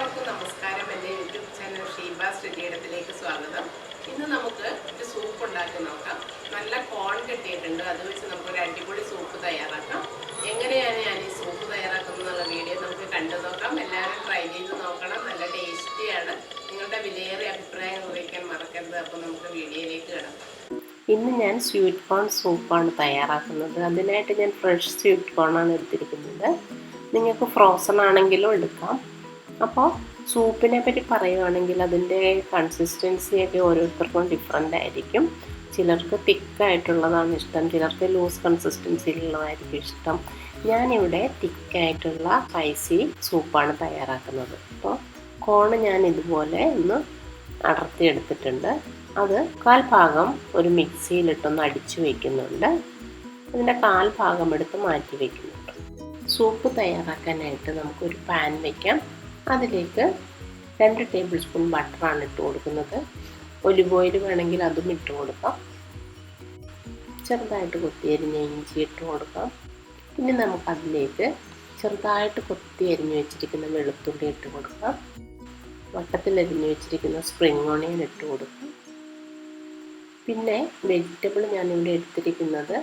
എല്ലാവർക്കും നമസ്കാരം. എൻ്റെ യൂട്യൂബ് ചാനൽ ഷീബാസ് രുചിയിടത്തിലേക്ക് സ്വാഗതം. ഇന്ന് നമുക്ക് ഒരു സൂപ്പ് ഉണ്ടാക്കി നോക്കാം. നല്ല കോൺ കിട്ടിയിട്ടുണ്ട്, അത് വെച്ച് നമുക്കൊരു അടിപൊളി സൂപ്പ് തയ്യാറാക്കാം. എങ്ങനെയാണ് ഞാൻ ഈ സൂപ്പ് തയ്യാറാക്കുന്നതെന്നുള്ള വീഡിയോ നമുക്ക് കണ്ടു നോക്കാം. എല്ലാവരും ട്രൈ ചെയ്ത് നോക്കണം, നല്ല ടേസ്റ്റിയാണ്. നിങ്ങളുടെ വിലയേറിയ അഭിപ്രായം കുറിക്കാൻ മറക്കരുത്. അപ്പോൾ നമുക്ക് വീഡിയോയിലേക്ക് കിടക്കാം. ഇന്ന് ഞാൻ സ്വീറ്റ് കോൺ സൂപ്പാണ് തയ്യാറാക്കുന്നത്. അതിനായിട്ട് ഞാൻ ഫ്രഷ് സ്വീറ്റ് കോണാണ് എടുത്തിരിക്കുന്നത്. നിങ്ങൾക്ക് ഫ്രോസൺ ആണെങ്കിലും എടുക്കാം. അപ്പോൾ സൂപ്പിനെ പറ്റി പറയുകയാണെങ്കിൽ അതിൻ്റെ കൺസിസ്റ്റൻസിയൊക്കെ ഓരോരുത്തർക്കും ഡിഫറെൻ്റ് ആയിരിക്കും. ചിലർക്ക് തിക്കായിട്ടുള്ളതാണ് ഇഷ്ടം, ചിലർക്ക് ലൂസ് കൺസിസ്റ്റൻസിയിലുള്ളതായിരിക്കും ഇഷ്ടം. ഞാനിവിടെ തിക്കായിട്ടുള്ള സ്പൈസി സൂപ്പാണ് തയ്യാറാക്കുന്നത്. അപ്പോൾ കോൺ ഞാൻ ഇതുപോലെ ഒന്ന് അടർത്തിയെടുത്തിട്ടുണ്ട്. അത് 1/4 ഭാഗം ഒരു മിക്സിയിലിട്ടൊന്ന് അടിച്ചു വയ്ക്കുന്നുണ്ട്. അതിൻ്റെ 1/4 ഭാഗം എടുത്ത് മാറ്റി വയ്ക്കുന്നുണ്ട്. സൂപ്പ് തയ്യാറാക്കാനായിട്ട് നമുക്കൊരു പാൻ വയ്ക്കാം. അതിലേക്ക് 2 ടേബിൾ സ്പൂൺ ബട്ടറാണ് ഇട്ട് കൊടുക്കുന്നത്. ഒലിവ് ഓയിൽ വേണമെങ്കിൽ അതും ഇട്ട് കൊടുക്കാം. ചെറുതായിട്ട് കൊത്തിയരിഞ്ഞ ഇഞ്ചി ഇട്ട് കൊടുക്കാം. പിന്നെ നമുക്കതിലേക്ക് ചെറുതായിട്ട് കൊത്തിയരിഞ്ഞ് വെച്ചിരിക്കുന്ന വെളുത്തുള്ളി ഇട്ട് കൊടുക്കാം. വട്ടത്തിലരിഞ്ഞ് വെച്ചിരിക്കുന്ന സ്പ്രിംഗ് ഓണിയൻ ഇട്ട് കൊടുക്കാം. പിന്നെ വെജിറ്റബിൾ ഞാനിവിടെ എടുത്തിരിക്കുന്നത്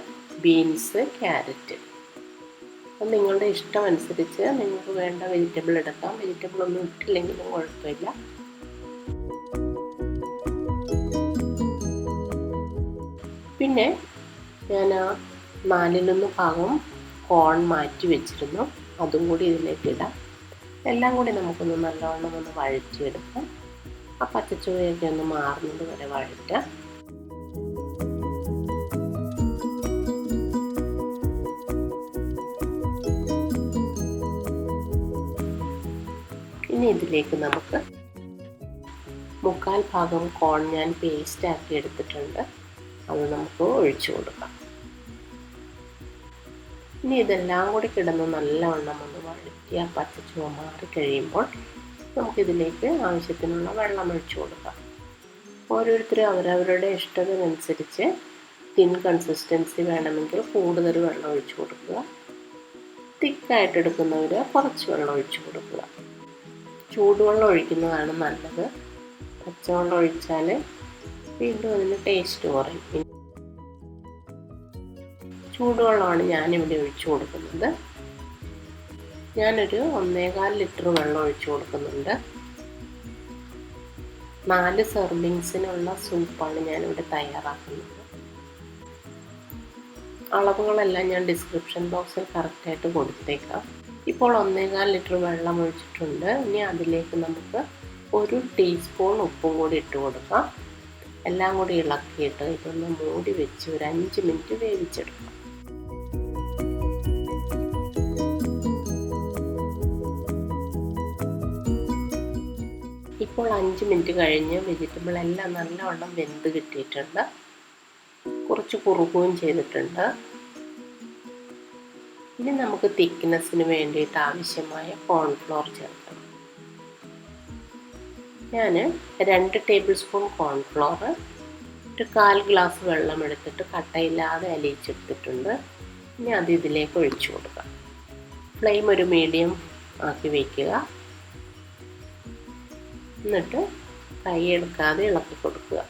ബീൻസ്, ക്യാരറ്റ്. അപ്പം നിങ്ങളുടെ ഇഷ്ടമനുസരിച്ച് നിങ്ങൾക്ക് വേണ്ട വെജിറ്റബിൾ എടുക്കാം. വെജിറ്റബിൾ ഒന്നും ഇട്ടില്ലെങ്കിലും കുഴപ്പമില്ല. പിന്നെ ഞാൻ 4/1 ഭാഗം കോൺ മാറ്റി വെച്ചിരുന്നു, അതും കൂടി ഇതിലേക്ക് ഇടാം. എല്ലാം കൂടി നമുക്കൊന്ന് നല്ലവണ്ണം ഒന്ന് വഴറ്റിയെടുക്കാം. ആ പച്ചച്ചുവയൊക്കെ ഒന്ന് മാറുന്നത് വരെ വഴറ്റാം. ഇനി ഇതിലേക്ക് നമുക്ക് 1/4 ഭാഗം കോൺ ഞാൻ പേസ്റ്റ് ആക്കി എടുത്തിട്ടുണ്ട്, അത് നമുക്ക് ഒഴിച്ചു കൊടുക്കാം. ഇനി ഇതെല്ലാം കൂടി കിടന്ന് നല്ലവണ്ണം ഒന്ന് വഴറ്റി ആ പച്ചച്ചുവ മാറിക്കഴിയുമ്പോൾ നമുക്കിതിലേക്ക് ആവശ്യത്തിനുള്ള വെള്ളം ഒഴിച്ചു കൊടുക്കാം. ഓരോരുത്തരും അവരവരുടെ ഇഷ്ടത്തിനനുസരിച്ച് തിൻ കൺസിസ്റ്റൻസി വേണമെങ്കിൽ കൂടുതൽ വെള്ളം ഒഴിച്ചു കൊടുക്കുക. തിക്കായിട്ട് എടുക്കുന്നവർ കുറച്ച് വെള്ളം ഒഴിച്ചു കൊടുക്കുക. ചൂടുവെള്ളം ഒഴിക്കുന്നതാണ് നല്ലത്. പച്ചവെള്ളം ഒഴിച്ചാൽ വീണ്ടും അതിന് ടേസ്റ്റ് കുറയും. ചൂടുവെള്ളമാണ് ഞാനിവിടെ ഒഴിച്ചു കൊടുക്കുന്നത്. ഞാനൊരു 1.25 ലിറ്റർ വെള്ളം ഒഴിച്ചു കൊടുക്കുന്നുണ്ട്. 4 സെർവിങ്സിനുള്ള സൂപ്പാണ് ഞാനിവിടെ തയ്യാറാക്കുന്നത്. അളവുകളെല്ലാം ഞാൻ ഡിസ്ക്രിപ്ഷൻ ബോക്സിൽ കറക്റ്റായിട്ട് കൊടുത്തേക്കാം. ഇപ്പോൾ 1.25 ലിറ്റർ വെള്ളം ഒഴിച്ചിട്ടുണ്ട്. ഇനി അതിലേക്ക് നമുക്ക് 1 ടീസ്പൂൺ ഉപ്പും കൂടി ഇട്ട് കൊടുക്കാം. എല്ലാം കൂടി ഇളക്കിയിട്ട് ഇതൊന്ന് മൂടി വെച്ച് ഒരു 5 മിനിറ്റ് വേവിച്ചെടുക്കാം. ഇപ്പോൾ 5 മിനിറ്റ് കഴിഞ്ഞ് വെജിറ്റബിൾ എല്ലാം നല്ലവണ്ണം വെന്ത് കിട്ടിയിട്ടുണ്ട്. കുറച്ച് കുറുകുകയും ചെയ്തിട്ടുണ്ട്. ഇനി നമുക്ക് തിക്നെസ്സിന് വേണ്ടിയിട്ട് ആവശ്യമായ കോൺഫ്ലോർ ചേർക്കണം. ഞാൻ 2 ടേബിൾ സ്പൂൺ കോൺഫ്ലോർ, ഒരു 1/4 ഗ്ലാസ് വെള്ളം എടുത്തിട്ട് കട്ടയില്ലാതെ അലിയിച്ചെടുത്തിട്ടുണ്ട്. ഇനി അത് ഇതിലേക്ക് ഒഴിച്ചു കൊടുക്കാം. ഫ്ലെയിം ഒരു മീഡിയം ആക്കി വയ്ക്കുക. എന്നിട്ട് കൈ എടുക്കാതെ ഇളക്കി കൊടുക്കുക.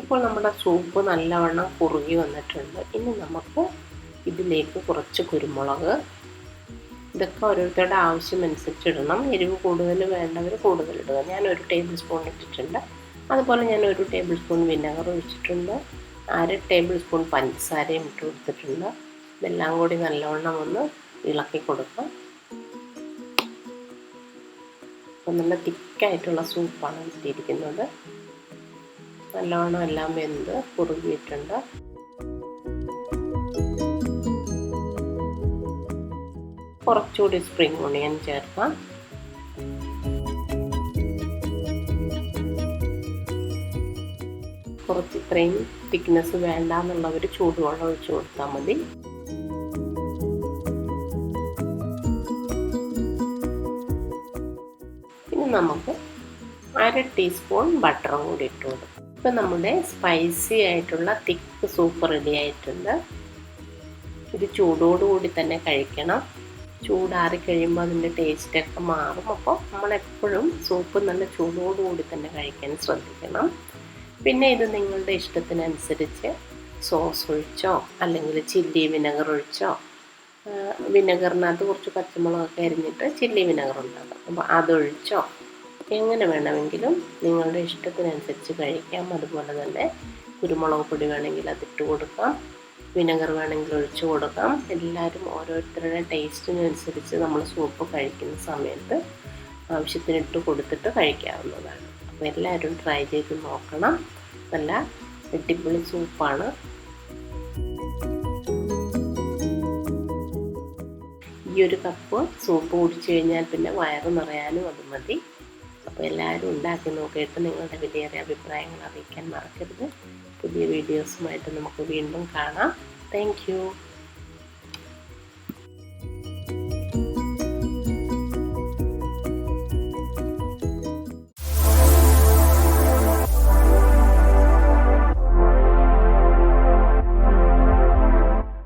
ഇപ്പോൾ നമ്മുടെ സൂപ്പ് നല്ലവണ്ണം കുറുകി വന്നിട്ടുണ്ട്. ഇനി നമുക്ക് ഇതിലേക്ക് കുറച്ച് കുരുമുളക്, ഇതൊക്കെ ഓരോരുത്തരുടെ ആവശ്യമനുസരിച്ച് ഇടണം. എരിവ് കൂടുതൽ വേണ്ടവർ കൂടുതൽ ഇടുക. ഞാൻ 1 ടേബിൾ സ്പൂൺ ഇട്ടിട്ടുണ്ട്. അതുപോലെ ഞാൻ 1 ടേബിൾ സ്പൂൺ വിനെഗർ ഒഴിച്ചിട്ടുണ്ട്. 1/2 ടേബിൾ സ്പൂൺ പഞ്ചസാരയും ഇട്ട് കൊടുത്തിട്ടുണ്ട്. ഇതെല്ലാം കൂടി നല്ലവണ്ണം ഒന്ന് ഇളക്കി കൊടുക്കാം. അപ്പം നല്ല തിക്കായിട്ടുള്ള സൂപ്പാണ് കിട്ടിയിരിക്കുന്നത്. നല്ലവണ്ണം എല്ലാം വെന്ത് കുറുകിയിട്ടുണ്ട്. കുറച്ചുകൂടി സ്പ്രിംഗ് ഓണിയൻ ചേർക്കാം. കുറച്ച് ഇത്രയും തിക്നെസ് വേണ്ട എന്നുള്ളവർ ചൂടുവെള്ളം ഒഴിച്ചു കൊടുത്താൽ മതി. ഇനി നമുക്ക് 1 ടീസ്പൂൺ ബട്ടറും കൂടി ഇട്ട് കൊടുക്കും. ഇപ്പം നമ്മുടെ സ്പൈസി ആയിട്ടുള്ള തിക്ക് സൂപ്പ് റെഡി ആയിട്ടുണ്ട്. ഇത് ചൂടോടുകൂടി തന്നെ കഴിക്കണം. ചൂടാറി കഴിയുമ്പോൾ അതിൻ്റെ ടേസ്റ്റൊക്കെ മാറും. അപ്പോൾ നമ്മളെപ്പോഴും സൂപ്പ് നല്ല ചൂടോടുകൂടി തന്നെ കഴിക്കാൻ ശ്രദ്ധിക്കണം. പിന്നെ ഇത് നിങ്ങളുടെ ഇഷ്ടത്തിനനുസരിച്ച് സോസ് ഒഴിച്ചോ അല്ലെങ്കിൽ ചില്ലി വിനെഗർ ഒഴിച്ചോ, വിനെഗറിനകത്ത് കുറച്ച് പച്ചമുളകൊക്കെ അരിഞ്ഞിട്ട് ചില്ലി വിനെഗർ ഉണ്ടാകും, അപ്പോൾ അതൊഴിച്ചോ എങ്ങനെ വേണമെങ്കിലും നിങ്ങളുടെ ഇഷ്ടത്തിനനുസരിച്ച് കഴിക്കാം. അതുപോലെ തന്നെ കുരുമുളക് പൊടി വേണമെങ്കിൽ അതിട്ട് കൊടുക്കാം, വിനെഗർ വേണമെങ്കിൽ ഒഴിച്ചു കൊടുക്കാം. എല്ലാവരും ഓരോരുത്തരുടെ ടേസ്റ്റിനനുസരിച്ച് നമ്മൾ സൂപ്പ് കഴിക്കുന്ന സമയത്ത് ആവശ്യത്തിനിട്ട് കൊടുത്തിട്ട് കഴിക്കാവുന്നതാണ്. അപ്പോൾ എല്ലാവരും ട്രൈ ചെയ്ത് നോക്കണം. നല്ല അടിപൊളി സൂപ്പാണ്. ഈ ഒരു കപ്പ് സൂപ്പ് കുടിച്ചു കഴിഞ്ഞാൽ പിന്നെ വയറ് നിറയാനും അത് മതി. അപ്പോൾ എല്ലാവരും ഉണ്ടാക്കി നോക്കിയിട്ട് നിങ്ങളുടെ വിലയേറിയ അഭിപ്രായങ്ങൾ അറിയിക്കാൻ മറക്കരുത്. പുതിയ വീഡിയോസുമായിട്ട് നമുക്ക് വീണ്ടും കാണാം. Thank you.